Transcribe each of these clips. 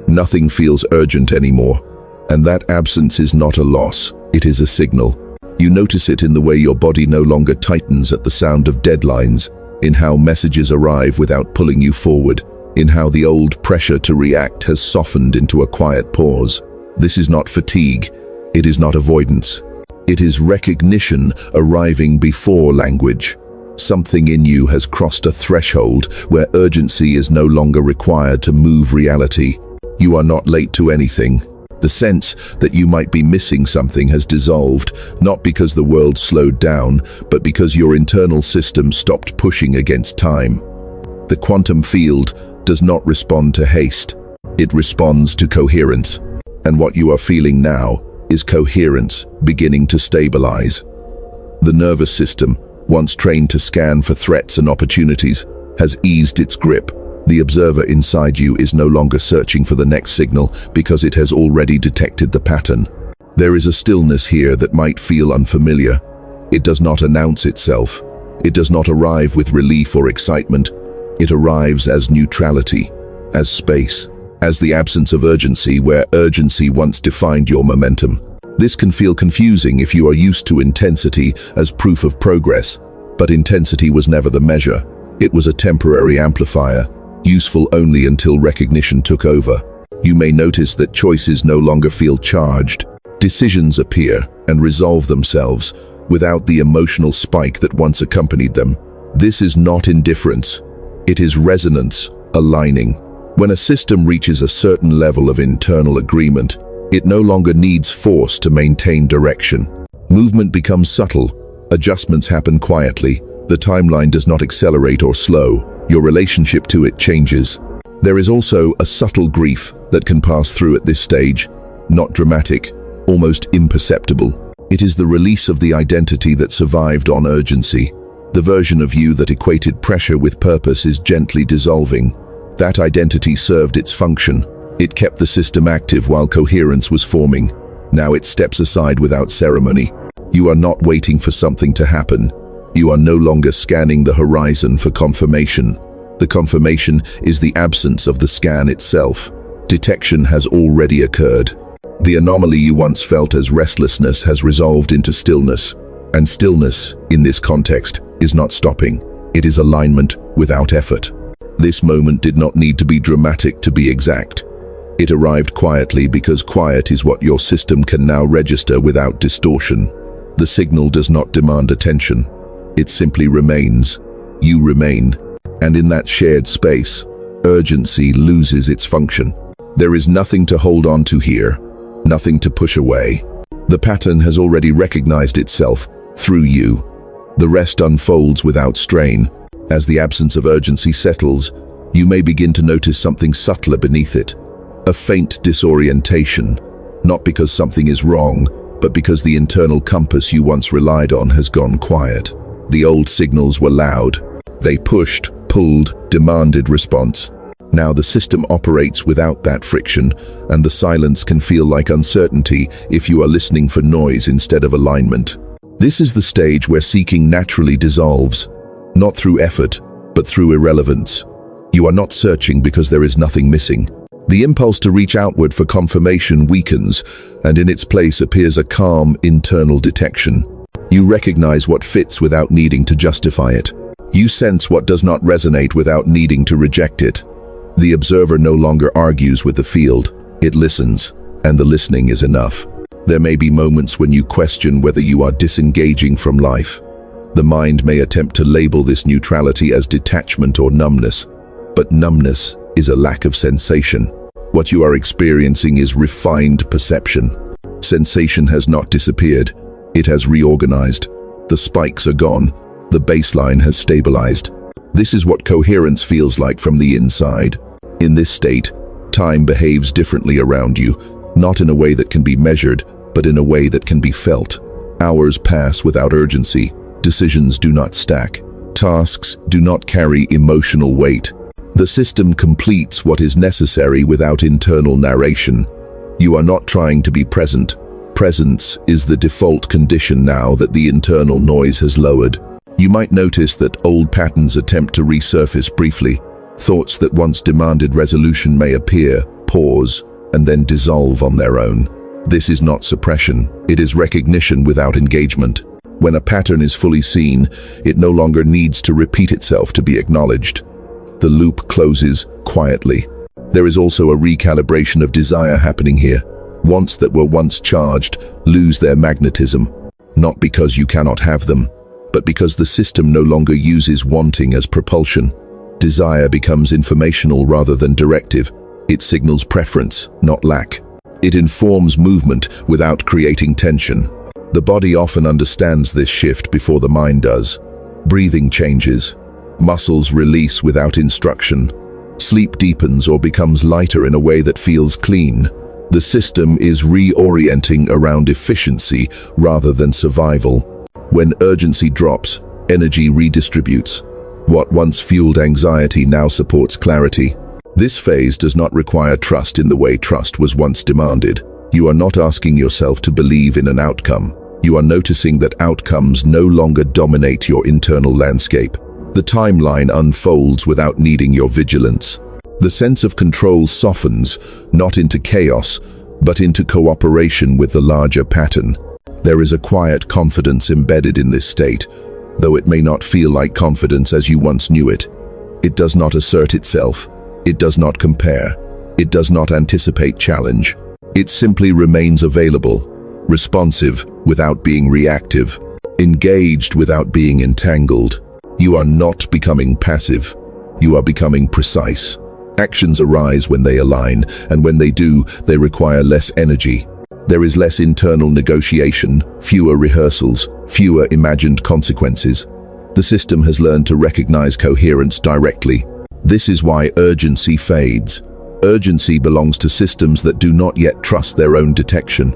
Nothing feels urgent anymore. And that absence is not a loss, it is a signal. You notice it in the way your body no longer tightens at the sound of deadlines, in how messages arrive without pulling you forward, in how the old pressure to react has softened into a quiet pause. This is not fatigue, it is not avoidance. It is recognition arriving before language. Something in you has crossed a threshold where urgency is no longer required to move reality. You are not late to anything. The sense that you might be missing something has dissolved, not because the world slowed down, but because your internal system stopped pushing against time. The quantum field does not respond to haste. It responds to coherence. And what you are feeling now is coherence beginning to stabilize. The nervous system, once trained to scan for threats and opportunities, has eased its grip. The observer inside you is no longer searching for the next signal because it has already detected the pattern. There is a stillness here that might feel unfamiliar. It does not announce itself. It does not arrive with relief or excitement. It arrives as neutrality, as space, as the absence of urgency where urgency once defined your momentum. This can feel confusing if you are used to intensity as proof of progress, but intensity was never the measure. It was a temporary amplifier, useful only until recognition took over. You may notice that choices no longer feel charged. Decisions appear and resolve themselves without the emotional spike that once accompanied them. This is not indifference. It is resonance, aligning. When a system reaches a certain level of internal agreement, it no longer needs force to maintain direction. Movement becomes subtle. Adjustments happen quietly. The timeline does not accelerate or slow. Your relationship to it changes. There is also a subtle grief that can pass through at this stage, not dramatic, almost imperceptible. It is the release of the identity that survived on urgency. The version of you that equated pressure with purpose is gently dissolving. That identity served its function. It kept the system active while coherence was forming. Now it steps aside without ceremony. You are not waiting for something to happen. You are no longer scanning the horizon for confirmation. The confirmation is the absence of the scan itself. Detection has already occurred. The anomaly you once felt as restlessness has resolved into stillness. And stillness, in this context, is not stopping. It is alignment without effort. This moment did not need to be dramatic to be exact. It arrived quietly because quiet is what your system can now register without distortion. The signal does not demand attention. It simply remains. You remain. And in that shared space, urgency loses its function. There is nothing to hold on to here, nothing to push away. The pattern has already recognized itself through you. The rest unfolds without strain. As the absence of urgency settles, you may begin to notice something subtler beneath it. A faint disorientation, not because something is wrong, but because the internal compass you once relied on has gone quiet. The old signals were loud. They pushed, pulled, demanded response. Now the system operates without that friction, and the silence can feel like uncertainty if you are listening for noise instead of alignment. This is the stage where seeking naturally dissolves, not through effort, but through irrelevance. You are not searching because there is nothing missing. The impulse to reach outward for confirmation weakens, and in its place appears a calm, internal detection. You recognize what fits without needing to justify it. You sense what does not resonate without needing to reject it. The observer no longer argues with the field. It listens, and the listening is enough. There may be moments when you question whether you are disengaging from life. The mind may attempt to label this neutrality as detachment or numbness, but numbness is a lack of sensation. What you are experiencing is refined perception. Sensation has not disappeared. It has reorganized. The spikes are gone. The baseline has stabilized. This is what coherence feels like from the inside. In this state, time behaves differently around you, not in a way that can be measured, but in a way that can be felt. Hours pass without urgency. Decisions do not stack. Tasks do not carry emotional weight. The system completes what is necessary without internal narration. You are not trying to be present. Presence is the default condition now that the internal noise has lowered. You might notice that old patterns attempt to resurface briefly. Thoughts that once demanded resolution may appear, pause, and then dissolve on their own. This is not suppression, it is recognition without engagement. When a pattern is fully seen, it no longer needs to repeat itself to be acknowledged. The loop closes quietly. There is also a recalibration of desire happening here. Wants that were once charged lose their magnetism, not because you cannot have them, but because the system no longer uses wanting as propulsion. Desire becomes informational rather than directive. It signals preference, not lack. It informs movement without creating tension. The body often understands this shift before the mind does. Breathing changes. Muscles release without instruction. Sleep deepens or becomes lighter in a way that feels clean. The system is reorienting around efficiency rather than survival. When urgency drops, energy redistributes. What once fueled anxiety now supports clarity. This phase does not require trust in the way trust was once demanded. You are not asking yourself to believe in an outcome. You are noticing that outcomes no longer dominate your internal landscape. The timeline unfolds without needing your vigilance. The sense of control softens, not into chaos, but into cooperation with the larger pattern. There is a quiet confidence embedded in this state, though it may not feel like confidence as you once knew it. It does not assert itself. It does not compare. It does not anticipate challenge. It simply remains available, responsive without being reactive, engaged without being entangled. You are not becoming passive. You are becoming precise. Actions arise when they align, and when they do, they require less energy. There is less internal negotiation, fewer rehearsals, fewer imagined consequences. The system has learned to recognize coherence directly. This is why urgency fades. Urgency belongs to systems that do not yet trust their own detection.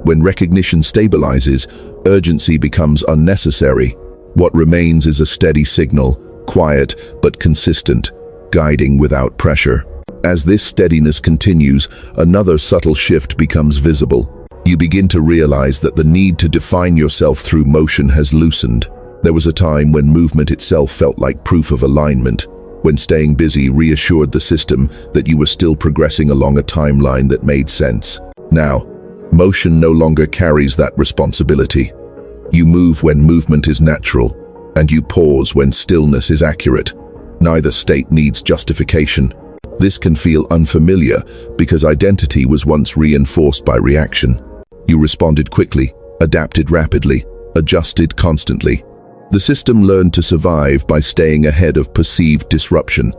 When recognition stabilizes, urgency becomes unnecessary. What remains is a steady signal, quiet but consistent, guiding without pressure. As this steadiness continues, another subtle shift becomes visible. You begin to realize that the need to define yourself through motion has loosened. There was a time when movement itself felt like proof of alignment, when staying busy reassured the system that you were still progressing along a timeline that made sense. Now, motion no longer carries that responsibility. You move when movement is natural, and you pause when stillness is accurate. Neither state needs justification. This can feel unfamiliar because identity was once reinforced by reaction. You responded quickly, adapted rapidly, adjusted constantly. The system learned to survive by staying ahead of perceived disruption.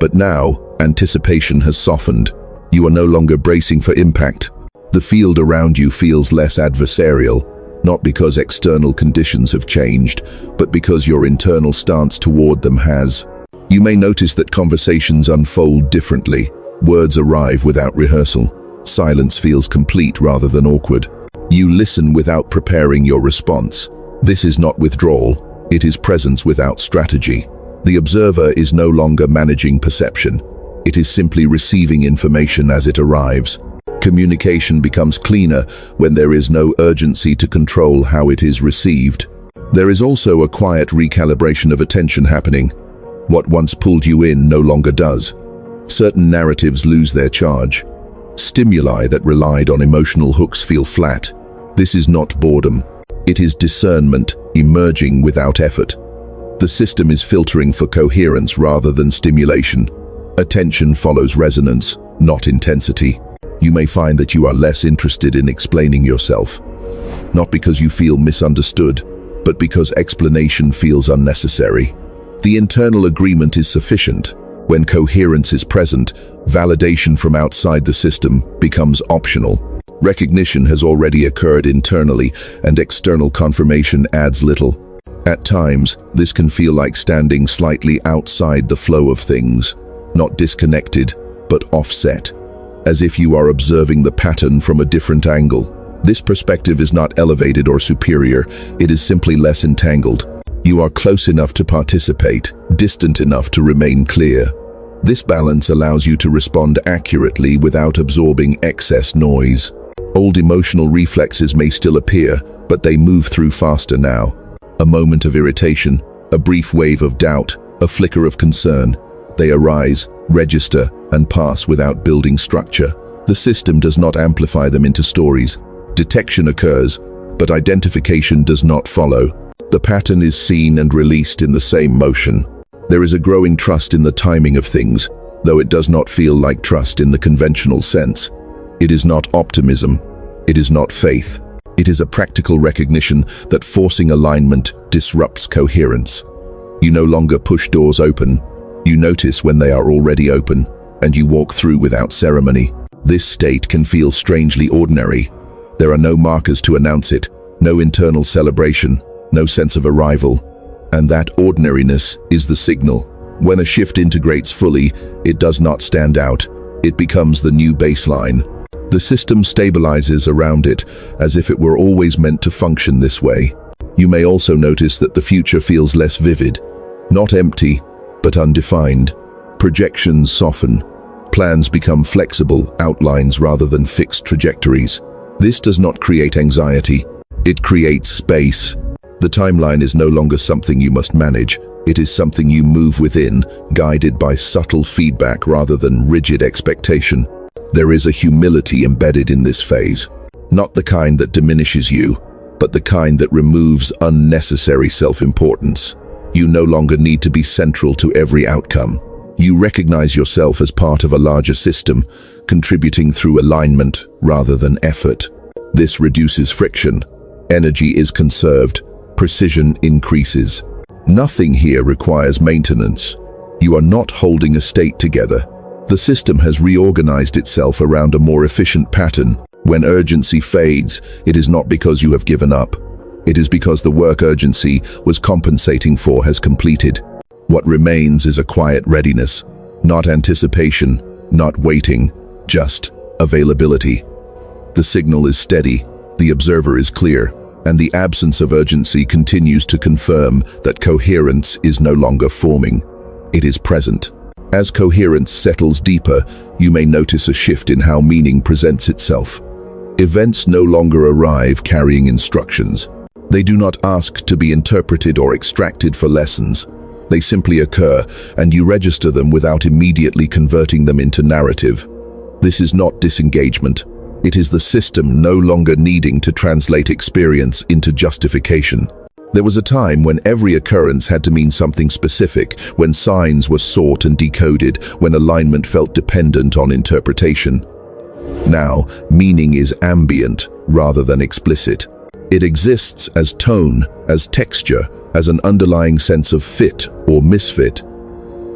But now, anticipation has softened. You are no longer bracing for impact. The field around you feels less adversarial, not because external conditions have changed, but because your internal stance toward them has. You may notice that conversations unfold differently. Words arrive without rehearsal. Silence feels complete rather than awkward. You listen without preparing your response. This is not withdrawal. It is presence without strategy. The observer is no longer managing perception. It is simply receiving information as it arrives. Communication becomes cleaner when there is no urgency to control how it is received. There is also a quiet recalibration of attention happening. What once pulled you in no longer does. Certain narratives lose their charge. Stimuli that relied on emotional hooks feel flat. This is not boredom. It is discernment, emerging without effort. The system is filtering for coherence rather than stimulation. Attention follows resonance, not intensity. You may find that you are less interested in explaining yourself. Not because you feel misunderstood, but because explanation feels unnecessary. The internal agreement is sufficient. When coherence is present, validation from outside the system becomes optional. Recognition has already occurred internally, and external confirmation adds little. At times, this can feel like standing slightly outside the flow of things, not disconnected, but offset, as if you are observing the pattern from a different angle. This perspective is not elevated or superior, it is simply less entangled. You are close enough to participate, distant enough to remain clear. This balance allows you to respond accurately without absorbing excess noise. Old emotional reflexes may still appear, but they move through faster now. A moment of irritation, a brief wave of doubt, a flicker of concern. They arise, register, and pass without building structure. The system does not amplify them into stories. Detection occurs, but identification does not follow. The pattern is seen and released in the same motion. There is a growing trust in the timing of things, though it does not feel like trust in the conventional sense. It is not optimism. It is not faith. It is a practical recognition that forcing alignment disrupts coherence. You no longer push doors open. You notice when they are already open, and you walk through without ceremony. This state can feel strangely ordinary. There are no markers to announce it, no internal celebration, no sense of arrival. And that ordinariness is the signal. When a shift integrates fully, it does not stand out. It becomes the new baseline. The system stabilizes around it, as if it were always meant to function this way. You may also notice that the future feels less vivid. Not empty, but undefined. Projections soften. Plans become flexible outlines rather than fixed trajectories. This does not create anxiety. It creates space. The timeline is no longer something you must manage. It is something you move within, guided by subtle feedback rather than rigid expectation. There is a humility embedded in this phase. Not the kind that diminishes you, but the kind that removes unnecessary self-importance. You no longer need to be central to every outcome. You recognize yourself as part of a larger system, contributing through alignment rather than effort. This reduces friction. Energy is conserved. Precision increases. Nothing here requires maintenance. You are not holding a state together. The system has reorganized itself around a more efficient pattern. When urgency fades, it is not because you have given up. It is because the work urgency was compensating for has completed. What remains is a quiet readiness, not anticipation, not waiting, just availability. The signal is steady, the observer is clear, and the absence of urgency continues to confirm that coherence is no longer forming. It is present. As coherence settles deeper, you may notice a shift in how meaning presents itself. Events no longer arrive carrying instructions. They do not ask to be interpreted or extracted for lessons. They simply occur, and you register them without immediately converting them into narrative. This is not disengagement. It is the system no longer needing to translate experience into justification. There was a time when every occurrence had to mean something specific, when signs were sought and decoded, when alignment felt dependent on interpretation. Now, meaning is ambient rather than explicit. It exists as tone, as texture, as an underlying sense of fit or misfit.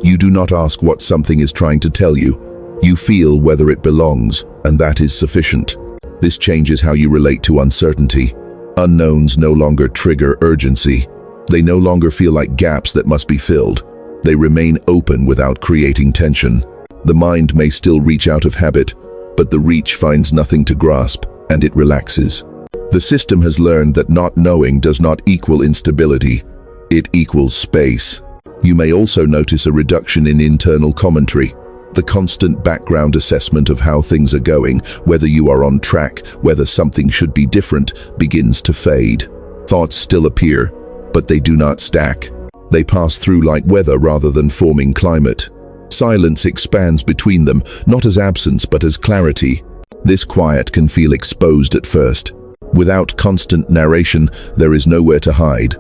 You do not ask what something is trying to tell you. You feel whether it belongs, and that is sufficient. This changes how you relate to uncertainty. Unknowns no longer trigger urgency. They no longer feel like gaps that must be filled. They remain open without creating tension. The mind may still reach out of habit, but the reach finds nothing to grasp, and it relaxes. The system has learned that not knowing does not equal instability. It equals space. You may also notice a reduction in internal commentary. The constant background assessment of how things are going, whether you are on track, whether something should be different, begins to fade. Thoughts still appear, but they do not stack. They pass through like weather rather than forming climate. Silence expands between them, not as absence but as clarity. This quiet can feel exposed at first. Without constant narration, there is nowhere to hide.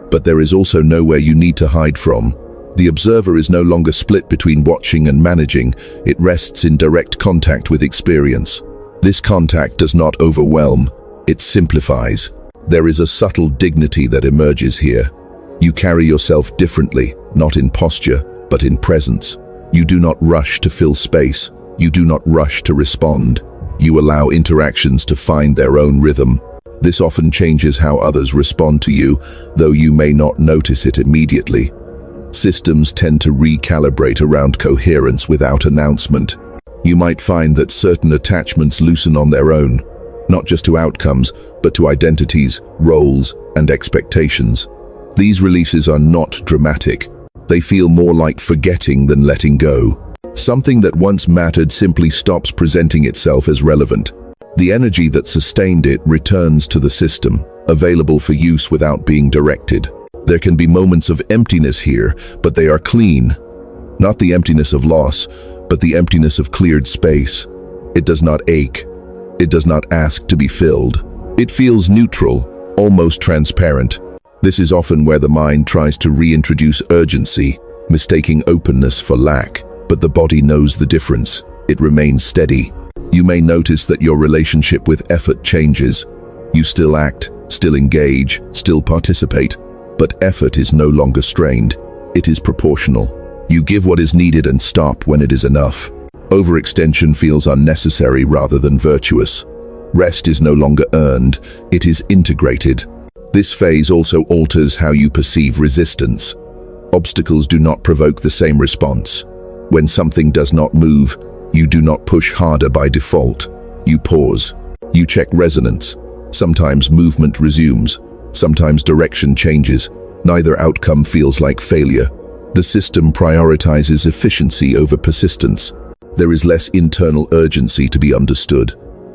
But there is also nowhere you need to hide from. The observer is no longer split between watching and managing. It rests in direct contact with experience. This contact does not overwhelm, it simplifies. There is a subtle dignity that emerges here. You carry yourself differently, not in posture, but in presence. You do not rush to fill space. You do not rush to respond. You allow interactions to find their own rhythm. This often changes how others respond to you, though you may not notice it immediately. Systems tend to recalibrate around coherence without announcement. You might find that certain attachments loosen on their own, not just to outcomes, but to identities, roles, and expectations. These releases are not dramatic. They feel more like forgetting than letting go. Something that once mattered simply stops presenting itself as relevant. The energy that sustained it returns to the system, available for use without being directed. There can be moments of emptiness here, but they are clean. Not the emptiness of loss, but the emptiness of cleared space. It does not ache. It does not ask to be filled. It feels neutral, almost transparent. This is often where the mind tries to reintroduce urgency, mistaking openness for lack, but the body knows the difference. It remains steady. You may notice that your relationship with effort changes. You still act, still engage, still participate, but effort is no longer strained. It is proportional. You give what is needed and stop when it is enough. Overextension feels unnecessary rather than virtuous. Rest is no longer earned, it is integrated. This phase also alters how you perceive resistance. Obstacles do not provoke the same response. When something does not move, you do not push harder by default. You pause. You check resonance. Sometimes movement resumes. Sometimes direction changes. Neither outcome feels like failure. The system prioritizes efficiency over persistence. There is less internal urgency to be understood.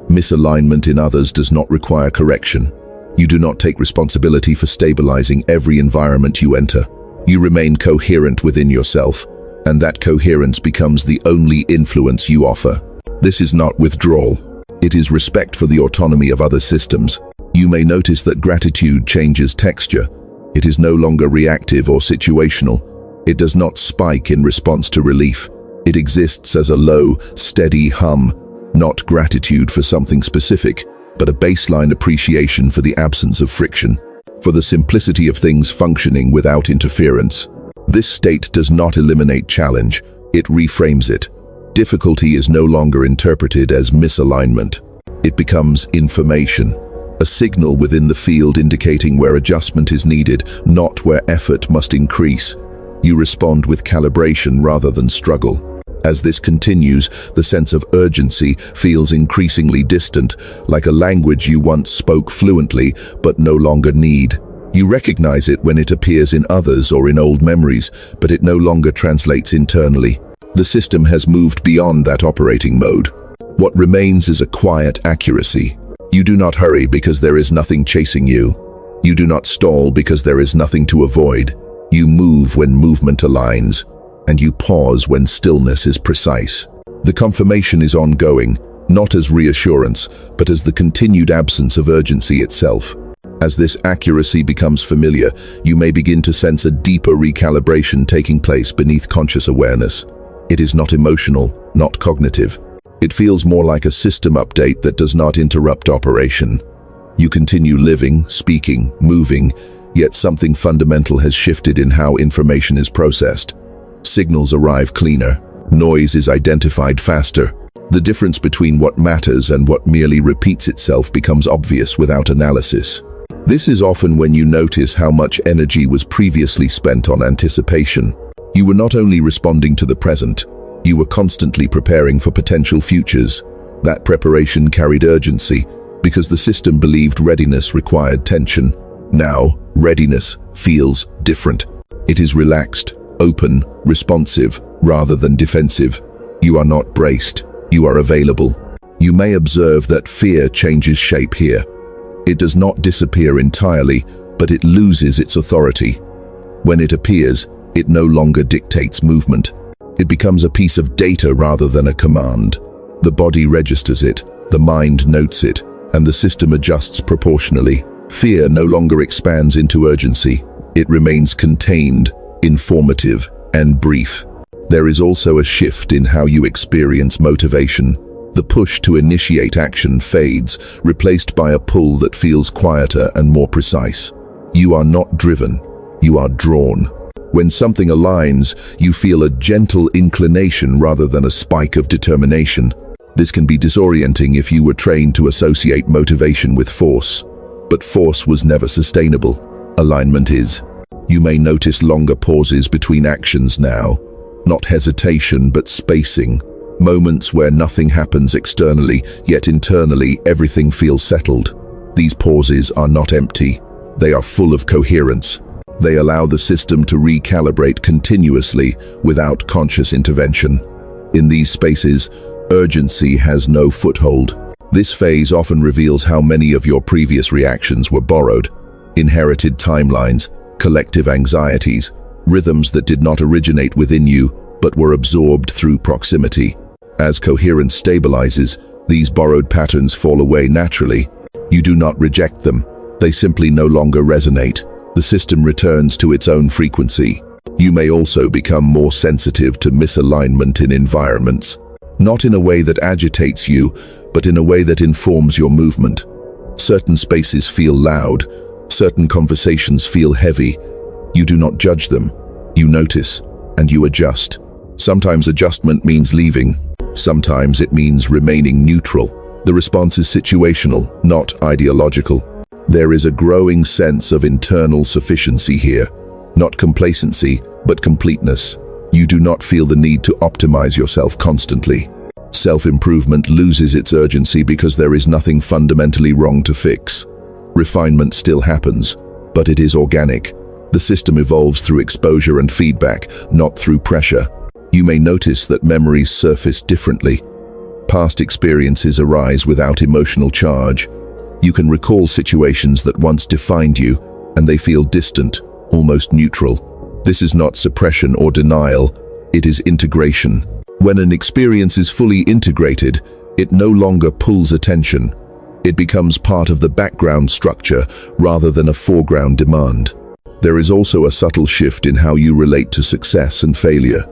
Misalignment in others does not require correction. You do not take responsibility for stabilizing every environment you enter. You remain coherent within yourself, and that coherence becomes the only influence you offer. This is not withdrawal. It is respect for the autonomy of other systems. You may notice that gratitude changes texture. It is no longer reactive or situational. It does not spike in response to relief. It exists as a low, steady hum, not gratitude for something specific, but a baseline appreciation for the absence of friction, for the simplicity of things functioning without interference. This state does not eliminate challenge, it reframes it. Difficulty is no longer interpreted as misalignment. It becomes information, a signal within the field indicating where adjustment is needed, not where effort must increase. You respond with calibration rather than struggle. As this continues, the sense of urgency feels increasingly distant, like a language you once spoke fluently but no longer need. You recognize it when it appears in others or in old memories, but it no longer translates internally. The system has moved beyond that operating mode. What remains is a quiet accuracy. You do not hurry because there is nothing chasing you. You do not stall because there is nothing to avoid. You move when movement aligns, and you pause when stillness is precise. The confirmation is ongoing, not as reassurance, but as the continued absence of urgency itself. As this accuracy becomes familiar, you may begin to sense a deeper recalibration taking place beneath conscious awareness. It is not emotional, not cognitive. It feels more like a system update that does not interrupt operation. You continue living, speaking, moving, yet something fundamental has shifted in how information is processed. Signals arrive cleaner. Noise is identified faster. The difference between what matters and what merely repeats itself becomes obvious without analysis. This is often when you notice how much energy was previously spent on anticipation. You were not only responding to the present, you were constantly preparing for potential futures. That preparation carried urgency because the system believed readiness required tension. Now, readiness feels different. It is relaxed, open, responsive, rather than defensive. You are not braced, you are available. You may observe that fear changes shape here. It does not disappear entirely, but it loses its authority. When it appears, it no longer dictates movement. It becomes a piece of data rather than a command. The body registers it, the mind notes it, and the system adjusts proportionally. Fear no longer expands into urgency. It remains contained, informative, and brief. There is also a shift in how you experience motivation. The push to initiate action fades, replaced by a pull that feels quieter and more precise. You are not driven, you are drawn. When something aligns, you feel a gentle inclination rather than a spike of determination. This can be disorienting if you were trained to associate motivation with force. But force was never sustainable. Alignment is. You may notice longer pauses between actions now. Not hesitation, but spacing. Moments where nothing happens externally, yet internally everything feels settled. These pauses are not empty. They are full of coherence. They allow the system to recalibrate continuously without conscious intervention. In these spaces, urgency has no foothold. This phase often reveals how many of your previous reactions were borrowed. Inherited timelines, collective anxieties, rhythms that did not originate within you, but were absorbed through proximity. As coherence stabilizes, These borrowed patterns fall away naturally. You do not reject them. They simply no longer resonate. The system returns to its own frequency. You may also become more sensitive to misalignment in environments. Not in a way that agitates you, but in a way that informs your movement. Certain spaces feel loud. Certain conversations feel heavy. You do not judge them. You notice, and you adjust. Sometimes adjustment means leaving. Sometimes it means remaining neutral. The response is situational, not ideological. There is a growing sense of internal sufficiency here. Not complacency, but completeness. You do not feel the need to optimize yourself constantly. Self-improvement loses its urgency because there is nothing fundamentally wrong to fix. Refinement still happens, but it is organic. The system evolves through exposure and feedback, not through pressure. You may notice that memories surface differently. Past experiences arise without emotional charge. You can recall situations that once defined you, and they feel distant, almost neutral. This is not suppression or denial, it is integration. When an experience is fully integrated, it no longer pulls attention. It becomes part of the background structure rather than a foreground demand. There is also a subtle shift in how you relate to success and failure.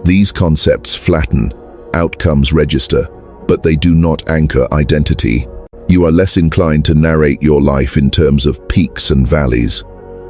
These concepts flatten, outcomes register, but they do not anchor identity. You are less inclined to narrate your life in terms of peaks and valleys.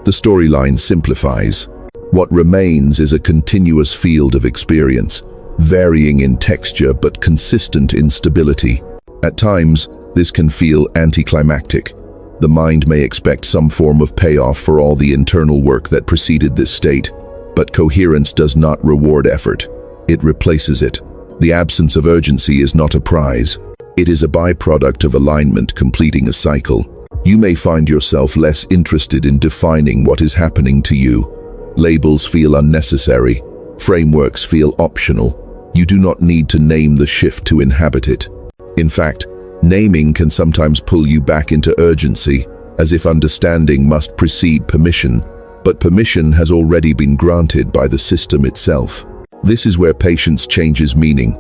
The storyline simplifies. What remains is a continuous field of experience, varying in texture but consistent in stability. At times, this can feel anticlimactic. The mind may expect some form of payoff for all the internal work that preceded this state, but coherence does not reward effort. It replaces it. The absence of urgency is not a prize. It is a byproduct of alignment completing a cycle. You may find yourself less interested in defining what is happening to you. Labels feel unnecessary. Frameworks feel optional. You do not need to name the shift to inhabit it. In fact, naming can sometimes pull you back into urgency, as if understanding must precede permission, but permission has already been granted by the system itself. This is where patience changes meaning.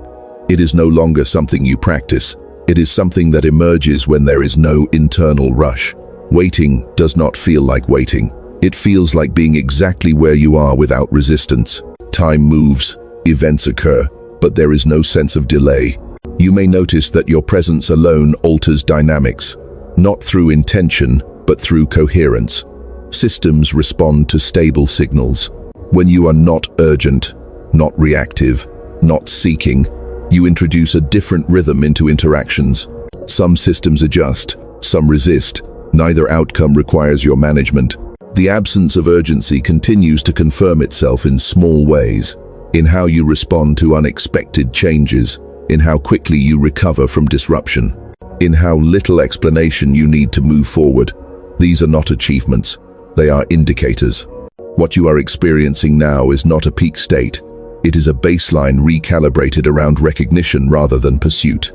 It is no longer something you practice. It is something that emerges when there is no internal rush. Waiting does not feel like waiting. It feels like being exactly where you are without resistance. Time moves, events occur, but there is no sense of delay. You may notice that your presence alone alters dynamics, not through intention, but through coherence. Systems respond to stable signals. When you are not urgent, not reactive, not seeking, you introduce a different rhythm into interactions. Some systems adjust, some resist. Neither outcome requires your management. The absence of urgency continues to confirm itself in small ways, in how you respond to unexpected changes, in how quickly you recover from disruption, in how little explanation you need to move forward. These are not achievements, they are indicators. What you are experiencing now is not a peak state. It is a baseline recalibrated around recognition rather than pursuit.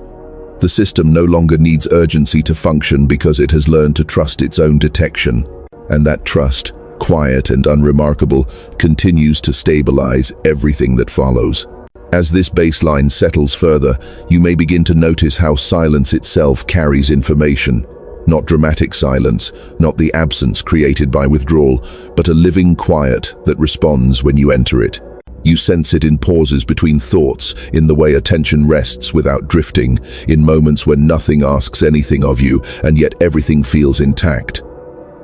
The system no longer needs urgency to function because it has learned to trust its own detection. And that trust, quiet and unremarkable, continues to stabilize everything that follows. As this baseline settles further, you may begin to notice how silence itself carries information. Not dramatic silence, not the absence created by withdrawal, but a living quiet that responds when you enter it. You sense it in pauses between thoughts, in the way attention rests without drifting, in moments when nothing asks anything of you, and yet everything feels intact.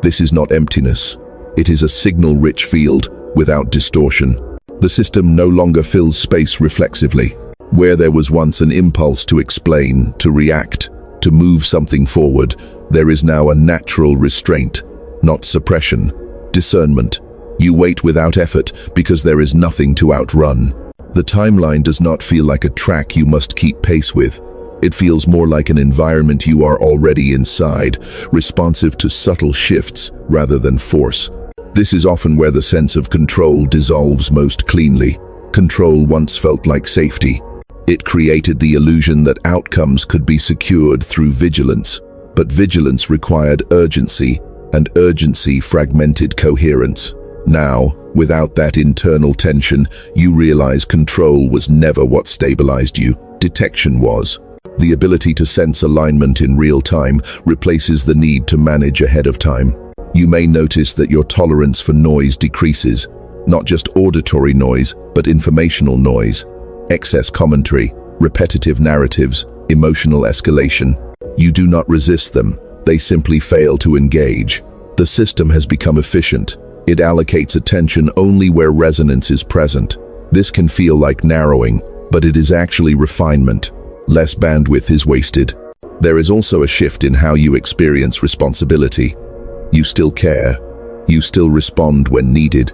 This is not emptiness. It is a signal-rich field, without distortion. The system no longer fills space reflexively. Where there was once an impulse to explain, to react, to move something forward, there is now a natural restraint, not suppression, discernment. You wait without effort because there is nothing to outrun. The timeline does not feel like a track you must keep pace with. It feels more like an environment you are already inside, responsive to subtle shifts rather than force. This is often where the sense of control dissolves most cleanly. Control once felt like safety. It created the illusion that outcomes could be secured through vigilance. But vigilance required urgency, and urgency fragmented coherence. Now, without that internal tension, you realize control was never what stabilized you. Detection was. The ability to sense alignment in real time replaces the need to manage ahead of time. You may notice that your tolerance for noise decreases, not just auditory noise, but informational noise, excess commentary, repetitive narratives, emotional escalation. You do not resist them, they simply fail to engage. The system has become efficient. It allocates attention only where resonance is present. This can feel like narrowing, but it is actually refinement. Less bandwidth is wasted. There is also a shift in how you experience responsibility. You still care. You still respond when needed.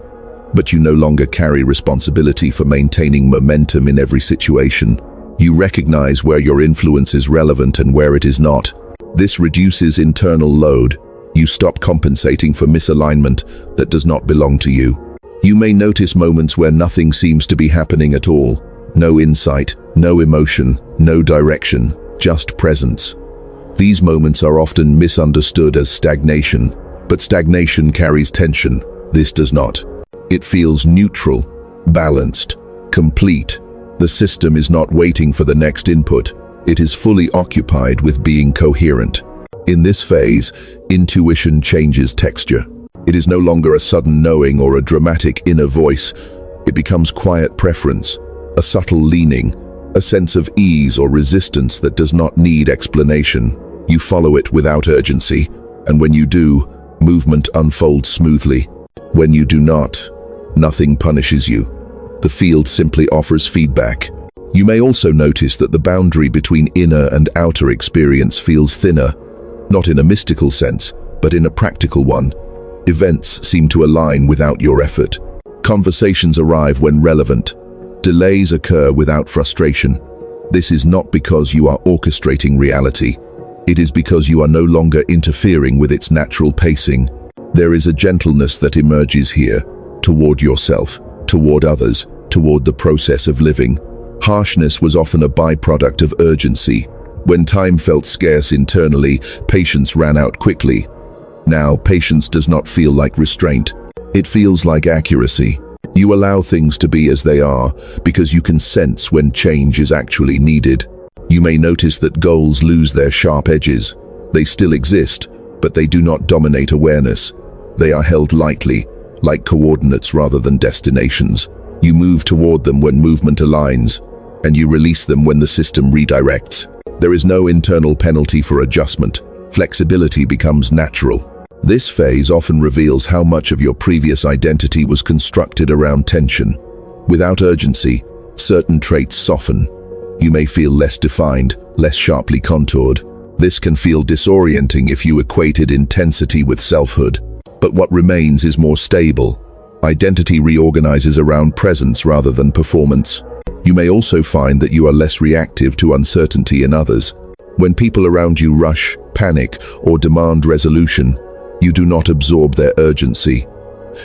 But you no longer carry responsibility for maintaining momentum in every situation. You recognize where your influence is relevant and where it is not. This reduces internal load. You stop compensating for misalignment that does not belong to you. You may notice moments where nothing seems to be happening at all. No insight, no emotion, no direction, just presence. These moments are often misunderstood as stagnation, but stagnation carries tension. This does not. It feels neutral, balanced, complete. The system is not waiting for the next input. It is fully occupied with being coherent. In this phase, intuition changes texture. It is no longer a sudden knowing or a dramatic inner voice. It becomes quiet preference, a subtle leaning, a sense of ease or resistance that does not need explanation. You follow it without urgency, and when you do, movement unfolds smoothly. When you do not, nothing punishes you. The field simply offers feedback. You may also notice that the boundary between inner and outer experience feels thinner, not in a mystical sense, but in a practical one. Events seem to align without your effort. Conversations arrive when relevant. Delays occur without frustration. This is not because you are orchestrating reality. It is because you are no longer interfering with its natural pacing. There is a gentleness that emerges here, toward yourself, toward others, toward the process of living. Harshness was often a byproduct of urgency. When time felt scarce internally, patience ran out quickly. Now, patience does not feel like restraint. It feels like accuracy. You allow things to be as they are because you can sense when change is actually needed. You may notice that goals lose their sharp edges. They still exist, but they do not dominate awareness. They are held lightly, like coordinates rather than destinations. You move toward them when movement aligns, and you release them when the system redirects. There is no internal penalty for adjustment. Flexibility becomes natural. This phase often reveals how much of your previous identity was constructed around tension. Without urgency, certain traits soften. You may feel less defined, less sharply contoured. This can feel disorienting if you equated intensity with selfhood. But what remains is more stable. Identity reorganizes around presence rather than performance. You may also find that you are less reactive to uncertainty in others. When people around you rush, panic, or demand resolution, you do not absorb their urgency.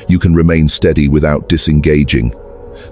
You can remain steady without disengaging.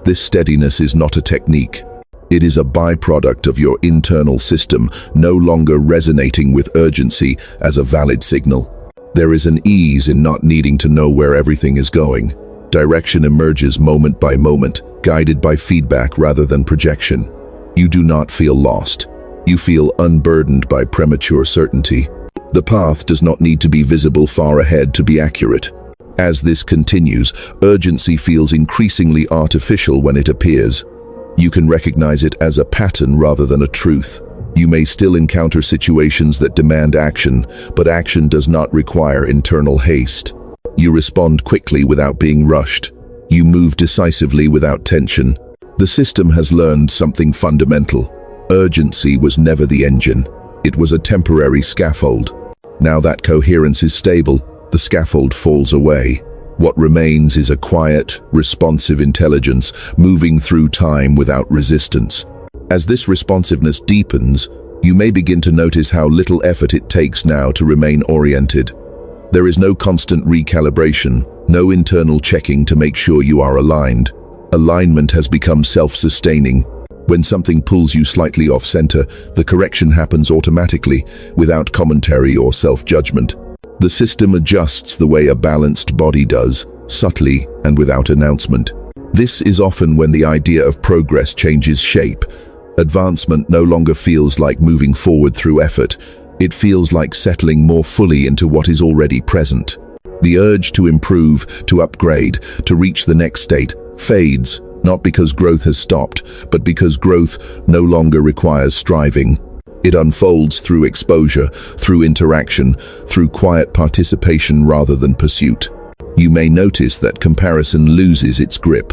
This steadiness is not a technique. It is a byproduct of your internal system no longer resonating with urgency as a valid signal. There is an ease in not needing to know where everything is going. Direction emerges moment by moment, guided by feedback rather than projection. You do not feel lost. You feel unburdened by premature certainty. The path does not need to be visible far ahead to be accurate. As this continues, urgency feels increasingly artificial when it appears. You can recognize it as a pattern rather than a truth. You may still encounter situations that demand action, but action does not require internal haste. You respond quickly without being rushed. You move decisively without tension. The system has learned something fundamental. Urgency was never the engine. It was a temporary scaffold. Now that coherence is stable, the scaffold falls away. What remains is a quiet, responsive intelligence moving through time without resistance. As this responsiveness deepens, you may begin to notice how little effort it takes now to remain oriented. There is no constant recalibration, no internal checking to make sure you are aligned. Alignment has become self-sustaining. When something pulls you slightly off center, the correction happens automatically, without commentary or self-judgment. The system adjusts the way a balanced body does, subtly and without announcement. This is often when the idea of progress changes shape, Advancement no longer feels like moving forward through effort. It feels like settling more fully into what is already present. The urge to improve, to upgrade, to reach the next state fades, not because growth has stopped, but because growth no longer requires striving. It unfolds through exposure, through interaction, through quiet participation rather than pursuit. You may notice that comparison loses its grip.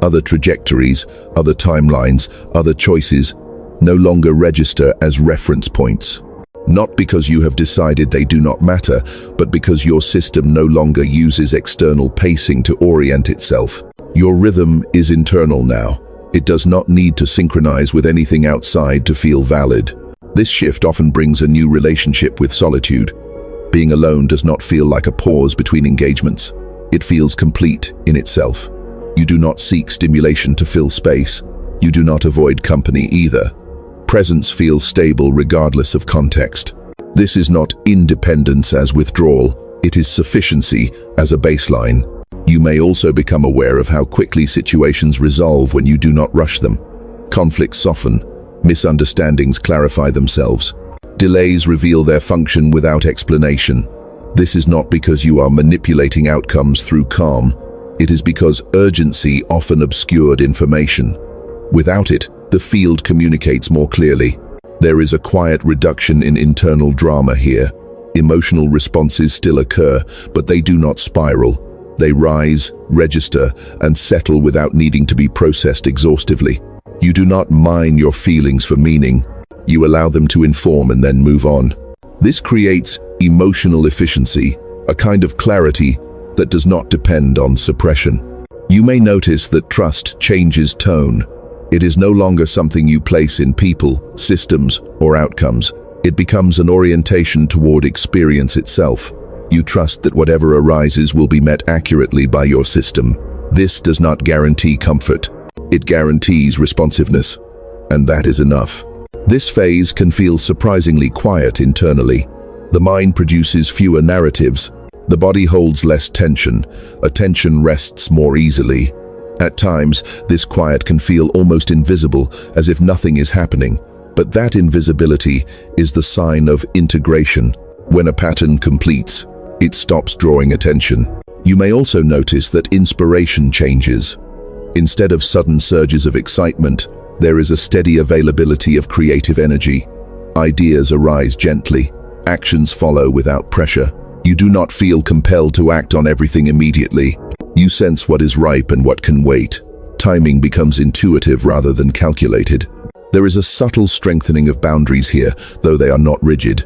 Other trajectories, other timelines, other choices no longer register as reference points. Not because you have decided they do not matter, but because your system no longer uses external pacing to orient itself. Your rhythm is internal now. It does not need to synchronize with anything outside to feel valid. This shift often brings a new relationship with solitude. Being alone does not feel like a pause between engagements. It feels complete in itself. You do not seek stimulation to fill space. You do not avoid company either. Presence feels stable regardless of context. This is not independence as withdrawal. It is sufficiency as a baseline. You may also become aware of how quickly situations resolve when you do not rush them. Conflicts soften. Misunderstandings clarify themselves. Delays reveal their function without explanation. This is not because you are manipulating outcomes through calm. It is because urgency often obscured information. Without it, the field communicates more clearly. There is a quiet reduction in internal drama here. Emotional responses still occur, but they do not spiral. They rise, register, and settle without needing to be processed exhaustively. You do not mine your feelings for meaning. You allow them to inform and then move on. This creates emotional efficiency, a kind of clarity that does not depend on suppression. You may notice that trust changes tone. It is no longer something you place in people, systems, or outcomes. It becomes an orientation toward experience itself. You trust that whatever arises will be met accurately by your system. This does not guarantee comfort. It guarantees responsiveness, and that is enough. This phase can feel surprisingly quiet internally. The mind produces fewer narratives. The body holds less tension. Attention rests more easily. At times, this quiet can feel almost invisible, as if nothing is happening. But that invisibility is the sign of integration. When a pattern completes, it stops drawing attention. You may also notice that inspiration changes. Instead of sudden surges of excitement, there is a steady availability of creative energy. Ideas arise gently. Actions follow without pressure. You do not feel compelled to act on everything immediately. You sense what is ripe and what can wait. Timing becomes intuitive rather than calculated. There is a subtle strengthening of boundaries here, though they are not rigid.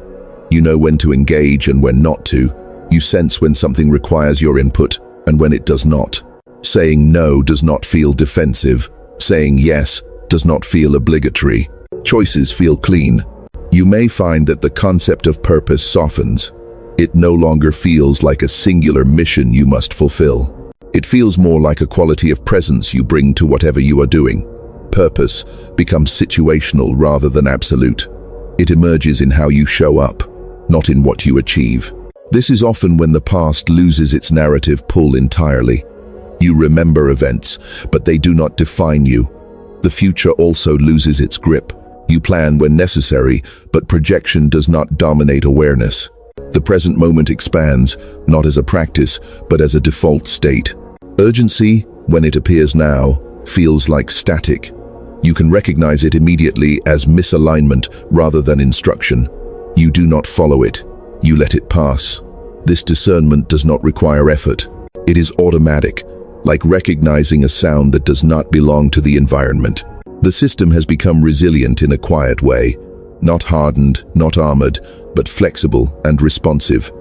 You know when to engage and when not to. You sense when something requires your input and when it does not. Saying no does not feel defensive. Saying yes does not feel obligatory. Choices feel clean. You may find that the concept of purpose softens. It no longer feels like a singular mission you must fulfill. It feels more like a quality of presence you bring to whatever you are doing. Purpose becomes situational rather than absolute. It emerges in how you show up, not in what you achieve. This is often when the past loses its narrative pull entirely. You remember events, but they do not define you. The future also loses its grip. You plan when necessary, but projection does not dominate awareness. The present moment expands, not as a practice, but as a default state. Urgency, when it appears now, feels like static. You can recognize it immediately as misalignment rather than instruction. You do not follow it. You let it pass. This discernment does not require effort. It is automatic, like recognizing a sound that does not belong to the environment. The system has become resilient in a quiet way, not hardened, not armored, but flexible and responsive.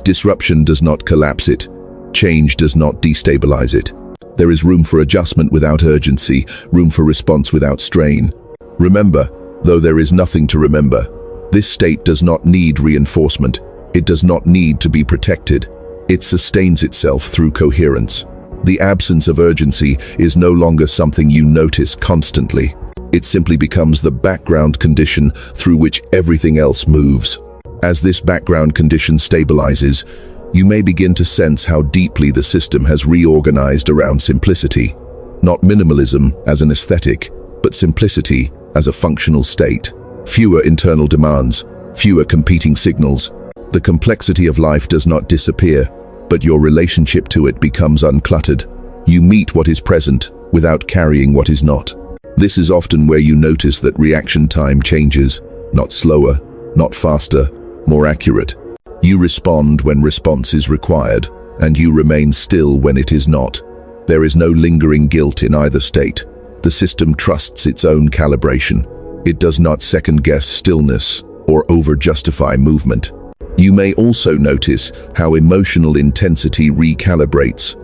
Disruption does not collapse it. Change does not destabilize it. There is room for adjustment without urgency, room for response without strain. Remember, though there is nothing to remember, this state does not need reinforcement. It does not need to be protected. It sustains itself through coherence. The absence of urgency is no longer something you notice constantly. It simply becomes the background condition through which everything else moves. As this background condition stabilizes, you may begin to sense how deeply the system has reorganized around simplicity. Not minimalism as an aesthetic, but simplicity as a functional state. Fewer internal demands, fewer competing signals. The complexity of life does not disappear, but your relationship to it becomes uncluttered. You meet what is present without carrying what is not. This is often where you notice that reaction time changes, not slower, not faster, more accurate. You respond when response is required, and you remain still when it is not. There is no lingering guilt in either state. The system trusts its own calibration. It does not second-guess stillness or over-justify movement. You may also notice how emotional intensity recalibrates.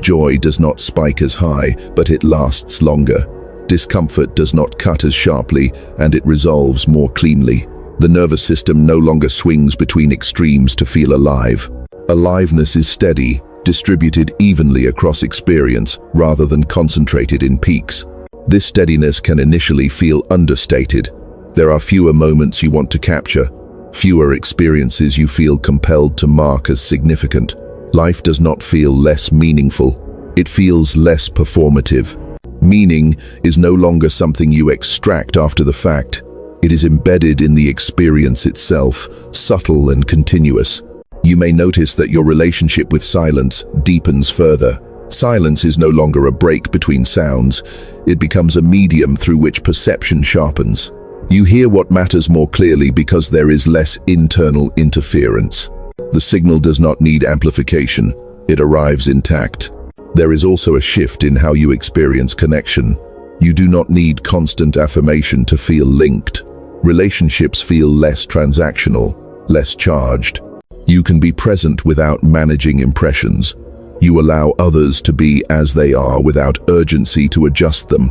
Joy does not spike as high, but it lasts longer. Discomfort does not cut as sharply, and it resolves more cleanly. The nervous system no longer swings between extremes to feel alive. Aliveness is steady, distributed evenly across experience rather than concentrated in peaks. This steadiness can initially feel understated. There are fewer moments you want to capture, fewer experiences you feel compelled to mark as significant. Life does not feel less meaningful. It feels less performative. Meaning is no longer something you extract after the fact. It is embedded in the experience itself, subtle and continuous. You may notice that your relationship with silence deepens further. Silence is no longer a break between sounds. It becomes a medium through which perception sharpens. You hear what matters more clearly because there is less internal interference. The signal does not need amplification. It arrives intact. There is also a shift in how you experience connection. You do not need constant affirmation to feel linked. Relationships feel less transactional, less charged. You can be present without managing impressions. You allow others to be as they are without urgency to adjust them.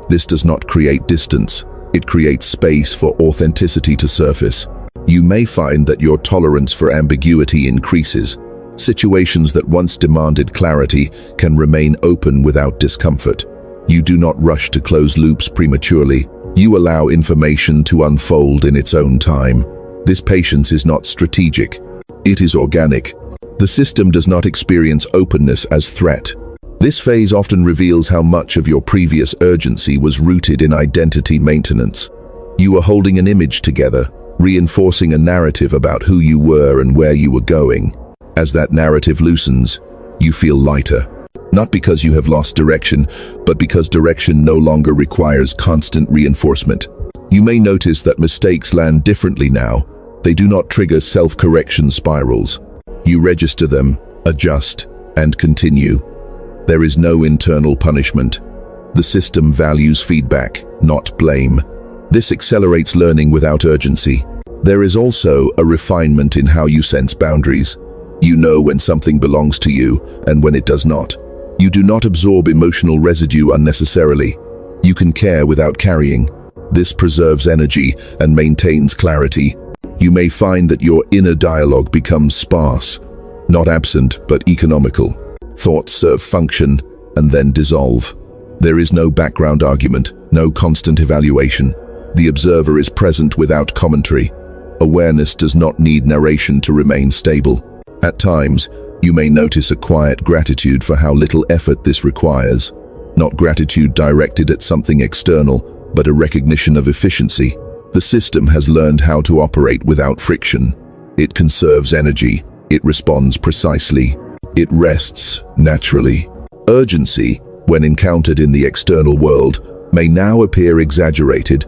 This does not create distance. It creates space for authenticity to surface. You may find that your tolerance for ambiguity increases. Situations that once demanded clarity can remain open without discomfort. You do not rush to close loops prematurely. You allow information to unfold in its own time. This patience is not strategic. It is organic. The system does not experience openness as threat. This phase often reveals how much of your previous urgency was rooted in identity maintenance. You were holding an image together, reinforcing a narrative about who you were and where you were going. As that narrative loosens, you feel lighter. Not because you have lost direction, but because direction no longer requires constant reinforcement. You may notice that mistakes land differently now. They do not trigger self-correction spirals. You register them, adjust, and continue. There is no internal punishment. The system values feedback, not blame. This accelerates learning without urgency. There is also a refinement in how you sense boundaries. You know when something belongs to you and when it does not. You do not absorb emotional residue unnecessarily. You can care without carrying. This preserves energy and maintains clarity. You may find that your inner dialogue becomes sparse, not absent but economical. Thoughts serve function and then dissolve. There is no background argument, no constant evaluation. The observer is present without commentary. Awareness does not need narration to remain stable. At times, you may notice a quiet gratitude for how little effort this requires. Not gratitude directed at something external, but a recognition of efficiency. The system has learned how to operate without friction. It conserves energy. It responds precisely. It rests naturally. Urgency, when encountered in the external world, may now appear exaggerated.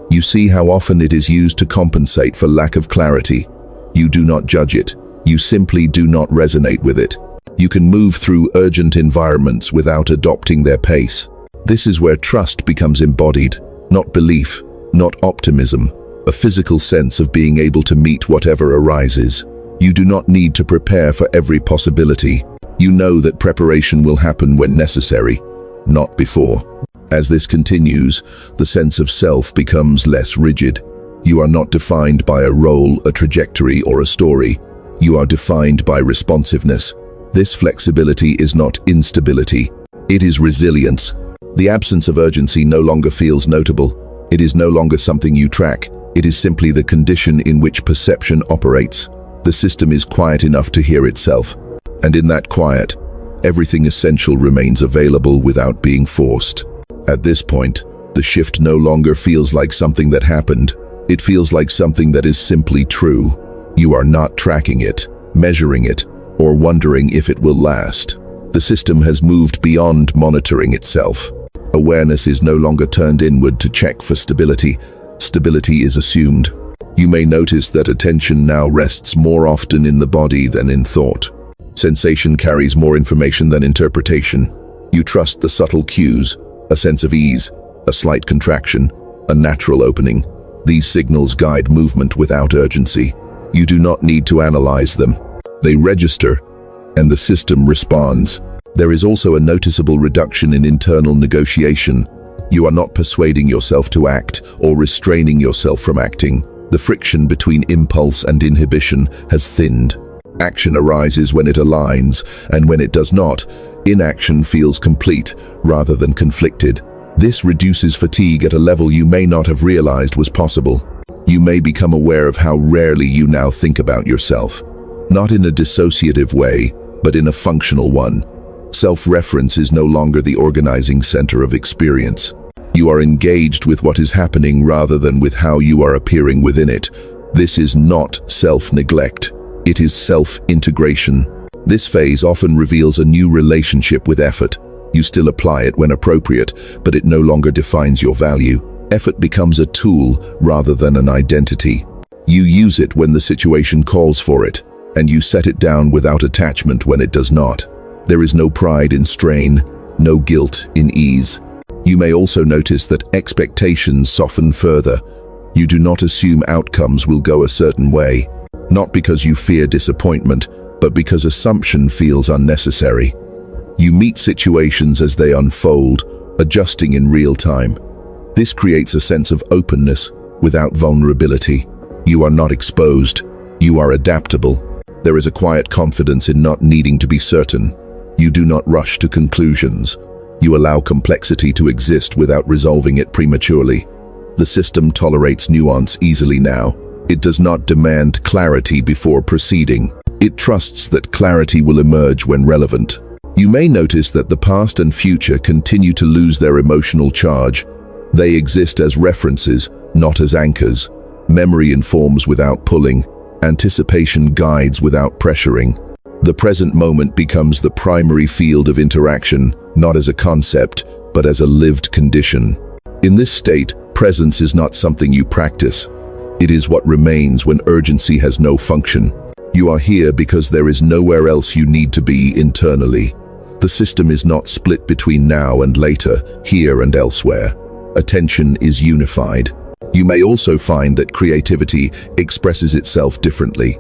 You see how often it is used to compensate for lack of clarity. You do not judge it. You simply do not resonate with it. You can move through urgent environments without adopting their pace. This is where trust becomes embodied, not belief, not optimism, a physical sense of being able to meet whatever arises. You do not need to prepare for every possibility. You know that preparation will happen when necessary, not before. As this continues, the sense of self becomes less rigid. You are not defined by a role, a trajectory, or a story. You are defined by responsiveness. This flexibility is not instability. It is resilience. The absence of urgency no longer feels notable. It is no longer something you track. It is simply the condition in which perception operates. The system is quiet enough to hear itself. And in that quiet, everything essential remains available without being forced. At this point, The shift no longer feels like something that happened. It feels like something that is simply true. You are not tracking it, measuring it, or wondering if it will last. The system has moved beyond monitoring itself. Awareness is no longer turned inward to check for stability. Stability is assumed. You may notice that attention now rests more often in the body than in thought. Sensation carries more information than interpretation. You trust the subtle cues, a sense of ease, a slight contraction, a natural opening. These signals guide movement without urgency. You do not need to analyze them. They register, and the system responds. There is also a noticeable reduction in internal negotiation. You are not persuading yourself to act or restraining yourself from acting. The friction between impulse and inhibition has thinned. Action arises when it aligns, and when it does not, inaction feels complete rather than conflicted. This reduces fatigue at a level you may not have realized was possible. You may become aware of how rarely you now think about yourself. Not in a dissociative way, but in a functional one. Self-reference is no longer the organizing center of experience. You are engaged with what is happening rather than with how you are appearing within it. This is not self-neglect. It is self-integration. This phase often reveals a new relationship with effort. You still apply it when appropriate, but it no longer defines your value. Effort becomes a tool rather than an identity. You use it when the situation calls for it, and you set it down without attachment when it does not. There is no pride in strain, no guilt in ease. You may also notice that expectations soften further. You do not assume outcomes will go a certain way, not because you fear disappointment, but because assumption feels unnecessary. You meet situations as they unfold, adjusting in real time. This creates a sense of openness without vulnerability. You are not exposed. You are adaptable. There is a quiet confidence in not needing to be certain. You do not rush to conclusions. You allow complexity to exist without resolving it prematurely. The system tolerates nuance easily now. It does not demand clarity before proceeding. It trusts that clarity will emerge when relevant. You may notice that the past and future continue to lose their emotional charge. They exist as references, not as anchors. Memory informs without pulling. Anticipation guides without pressuring. The present moment becomes the primary field of interaction, not as a concept, but as a lived condition. In this state, presence is not something you practice. It is what remains when urgency has no function. You are here because there is nowhere else you need to be internally. The system is not split between now and later, here and elsewhere. Attention is unified. You may also find that creativity expresses itself differently.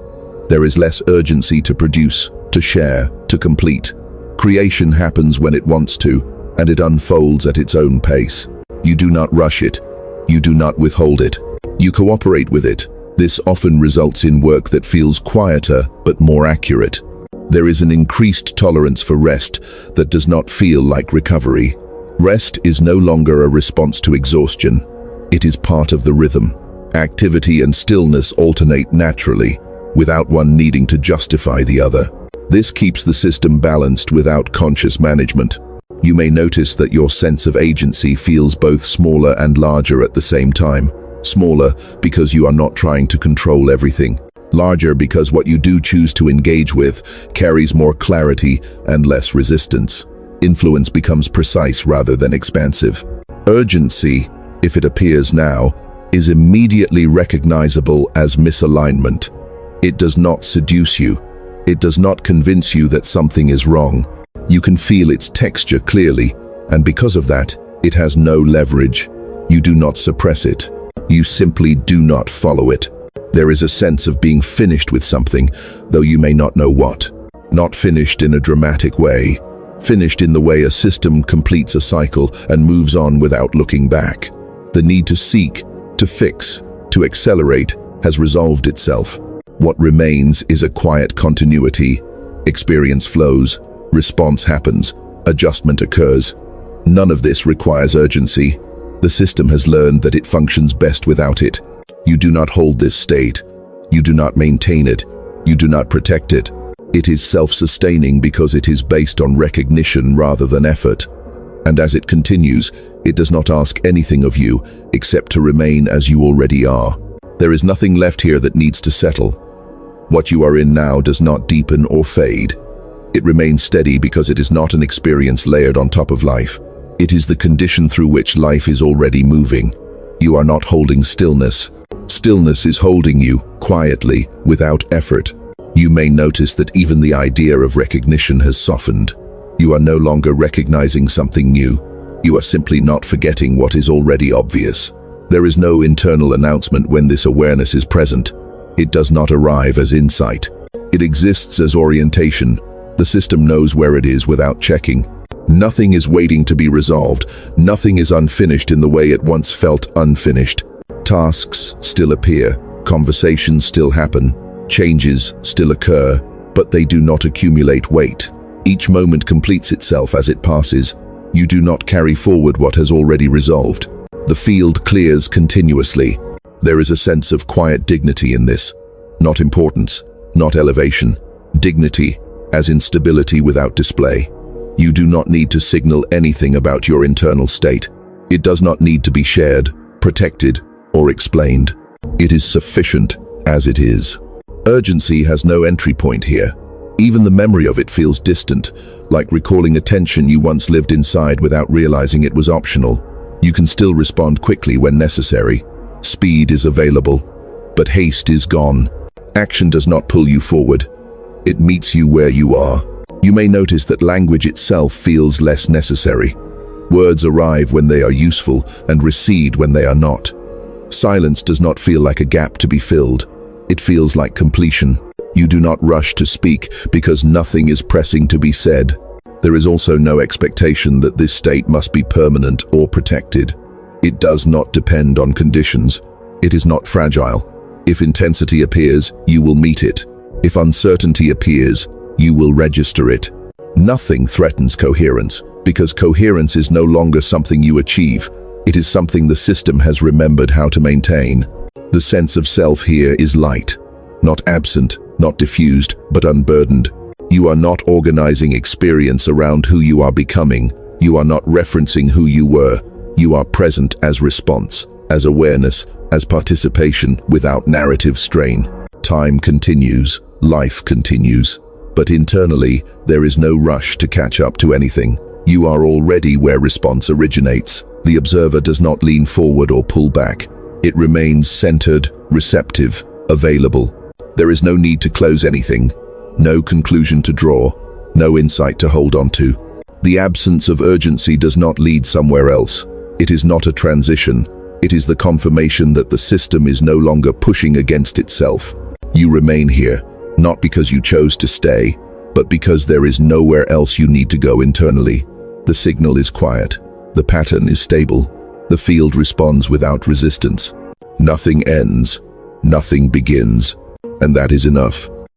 There is less urgency to produce, to share, to complete. Creation happens when it wants to, and it unfolds at its own pace. You do not rush it. You do not withhold it. You cooperate with it. This often results in work that feels quieter but more accurate. There is an increased tolerance for rest that does not feel like recovery. Rest is no longer a response to exhaustion. It is part of the rhythm. Activity and stillness alternate naturally, without one needing to justify the other. This keeps the system balanced without conscious management. You may notice that your sense of agency feels both smaller and larger at the same time. Smaller because you are not trying to control everything. Larger because what you do choose to engage with carries more clarity and less resistance. Influence becomes precise rather than expansive. Urgency, if it appears now, is immediately recognizable as misalignment. It does not seduce you. It does not convince you that something is wrong. You can feel its texture clearly, and because of that, it has no leverage. You do not suppress it. You simply do not follow it. There is a sense of being finished with something, though you may not know what. Not finished in a dramatic way. Finished in the way a system completes a cycle and moves on without looking back. The need to seek, to fix, to accelerate has resolved itself. What remains is a quiet continuity. Experience flows, response happens, adjustment occurs. None of this requires urgency. The system has learned that it functions best without it. You do not hold this state. You do not maintain it. You do not protect it. It is self-sustaining because it is based on recognition rather than effort. And as it continues, it does not ask anything of you except to remain as you already are. There is nothing left here that needs to settle. What you are in now does not deepen or fade. It remains steady because it is not an experience layered on top of life. It is the condition through which life is already moving. You are not holding stillness. Stillness is holding you, quietly, without effort. You may notice that even the idea of recognition has softened. You are no longer recognizing something new. You are simply not forgetting what is already obvious. There is no internal announcement when this awareness is present. It does not arrive as insight. It exists as orientation. The system knows where it is without checking. Nothing is waiting to be resolved. Nothing is unfinished in the way it once felt unfinished. Tasks still appear. Conversations still happen. Changes still occur, but they do not accumulate weight. Each moment completes itself as it passes. You do not carry forward what has already resolved. The field clears continuously. There is a sense of quiet dignity in this. Not importance, not elevation. Dignity, as in stability without display. You do not need to signal anything about your internal state. It does not need to be shared, protected, or explained. It is sufficient as it is. Urgency has no entry point here. Even the memory of it feels distant, like recalling a tension you once lived inside without realizing it was optional. You can still respond quickly when necessary. Speed is available, but haste is gone. Action does not pull you forward. It meets you where you are. You may notice that language itself feels less necessary. Words arrive when they are useful and recede when they are not. Silence does not feel like a gap to be filled. It feels like completion. You do not rush to speak because nothing is pressing to be said. There is also no expectation that this state must be permanent or protected. It does not depend on conditions. It is not fragile. If intensity appears, you will meet it. If uncertainty appears, you will register it. Nothing threatens coherence, because coherence is no longer something you achieve. It is something the system has remembered how to maintain. The sense of self here is light, not absent, not diffused, but unburdened. You are not organizing experience around who you are becoming. You are not referencing who you were. You are present as response, as awareness, as participation without narrative strain. Time continues, life continues. But internally, there is no rush to catch up to anything. You are already where response originates. The observer does not lean forward or pull back. It remains centered, receptive, available. There is no need to close anything, no conclusion to draw, no insight to hold on to. The absence of urgency does not lead somewhere else. It is not a transition. It is the confirmation that the system is no longer pushing against itself. You remain here, not because you chose to stay, but because there is nowhere else you need to go internally. The signal is quiet. The pattern is stable. The field responds without resistance. Nothing ends. Nothing begins. And that is enough.